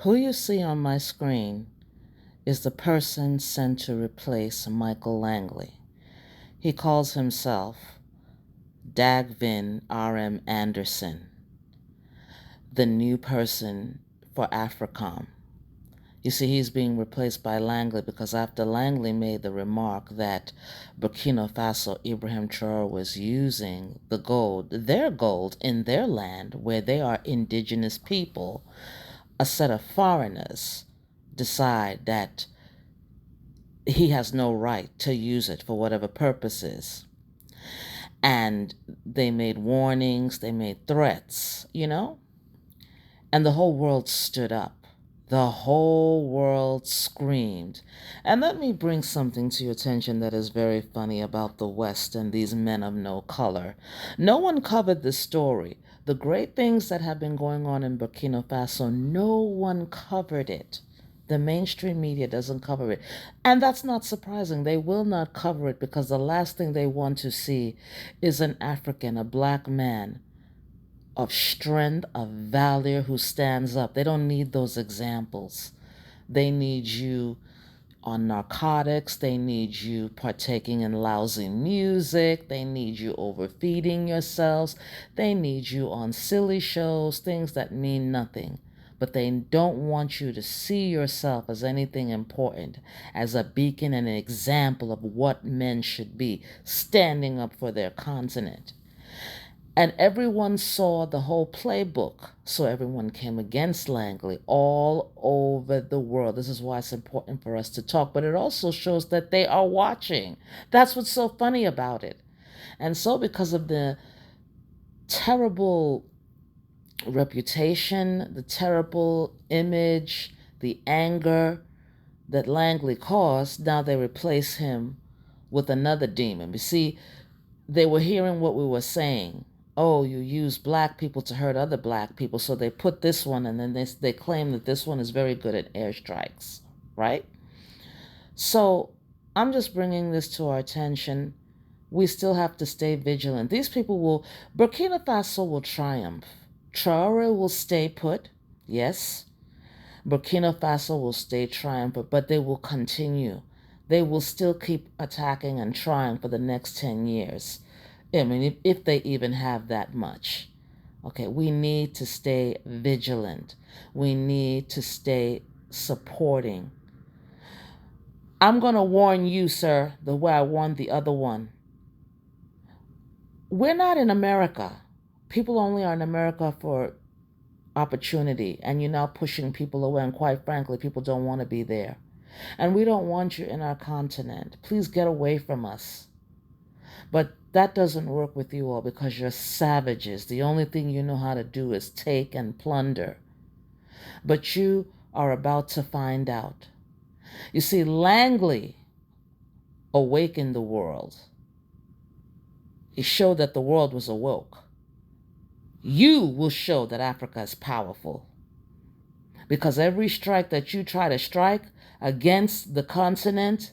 Who you see on my screen is the person sent to replace Michael Langley. He calls himself Dagvin R.M. Anderson, the new person for AFRICOM. You see, he's being replaced by Langley because after Langley made the remark that Burkina Faso Ibrahim Traore was using their gold in their land where they are indigenous people, a set of foreigners decide that he has no right to use it for whatever purposes. And they made warnings, they made threats, and the whole world stood up. The whole world screamed. And let me bring something to your attention that is very funny about the West and these men of no color. No one covered this story. The great things that have been going on in Burkina Faso, no one covered it. The mainstream media doesn't cover it. And that's not surprising. They will not cover it because the last thing they want to see is an African, a black man of strength, of valor, who stands up. They don't need those examples. They need you on narcotics. They need you partaking in lousy music. They need you overfeeding yourselves. They need you on silly shows, things that mean nothing. But they don't want you to see yourself as anything important, as a beacon and an example of what men should be, standing up for their continent. And everyone saw the whole playbook. So everyone came against Langley all over the world. This is why it's important for us to talk. But it also shows that they are watching. That's what's so funny about it. And so because of the terrible reputation, the terrible image, the anger that Langley caused, now they replace him with another demon. You see, they were hearing what we were saying. Oh, you use black people to hurt other black people, so they put this one, and then they claim that this one is very good at airstrikes, right? So I'm just bringing this to our attention. We still have to stay vigilant. Burkina Faso will triumph. Traore will stay put, yes. Burkina Faso will stay triumphant, but they will continue. They will still keep attacking and trying for the next 10 years. I mean, if they even have that much. Okay, we need to stay vigilant. We need to stay supporting. I'm going to warn you, sir, the way I warned the other one. We're not in America. People only are in America for opportunity, and you're now pushing people away, and quite frankly, people don't want to be there. And we don't want you in our continent. Please get away from us. But that doesn't work with you all because you're savages. The only thing you know how to do is take and plunder. But you are about to find out. You see, Langley awakened the world. He showed that the world was awoke. You will show that Africa is powerful. Because every strike that you try to strike against the continent,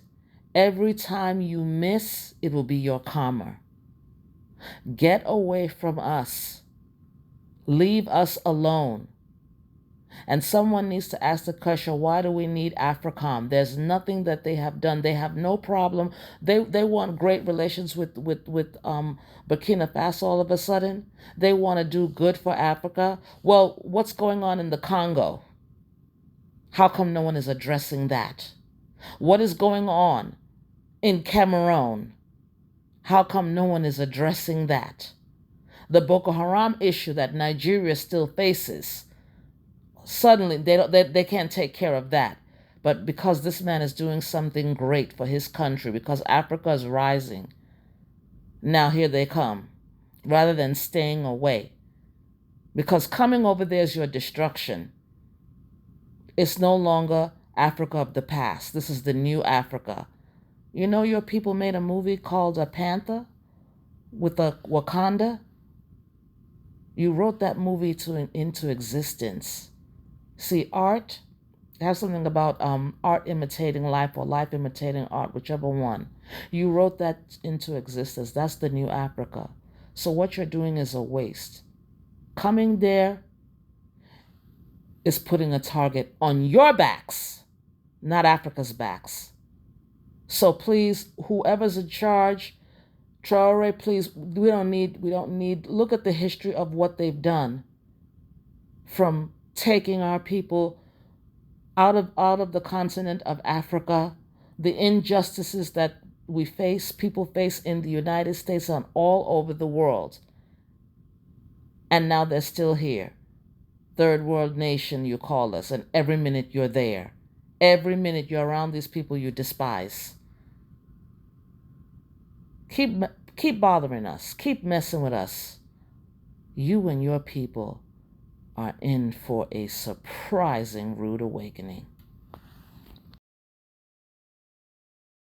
every time you miss, it will be your karma. Get away from us. Leave us alone. And someone needs to ask the question, why do we need AFRICOM? There's nothing that they have done. They have no problem. They want great relations with Burkina Faso all of a sudden. They want to do good for Africa. Well, what's going on in the Congo? How come no one is addressing that? What is going on in Cameroon? How come no one is addressing that? The Boko Haram issue that Nigeria still faces. Suddenly, they can't take care of that. But because this man is doing something great for his country, because Africa is rising, now here they come, rather than staying away. Because coming over there is your destruction. It's no longer Africa of the past. This is the new Africa. You know, your people made a movie called A Panther with a Wakanda. You wrote that movie into existence. See, art has something about art imitating life or life imitating art, whichever one. You wrote that into existence. That's the new Africa. So what you're doing is a waste. Coming there, is putting a target on your backs, not Africa's backs. So please, whoever's in charge, Traore, please, we don't need, look at the history of what they've done, from taking our people out of the continent of Africa, the injustices that people face in the United States and all over the world. And now they're still here. Third world nation, you call us, and every minute you're there. Every minute you're around these people you despise. Keep bothering us. Keep messing with us. You and your people are in for a surprising rude awakening.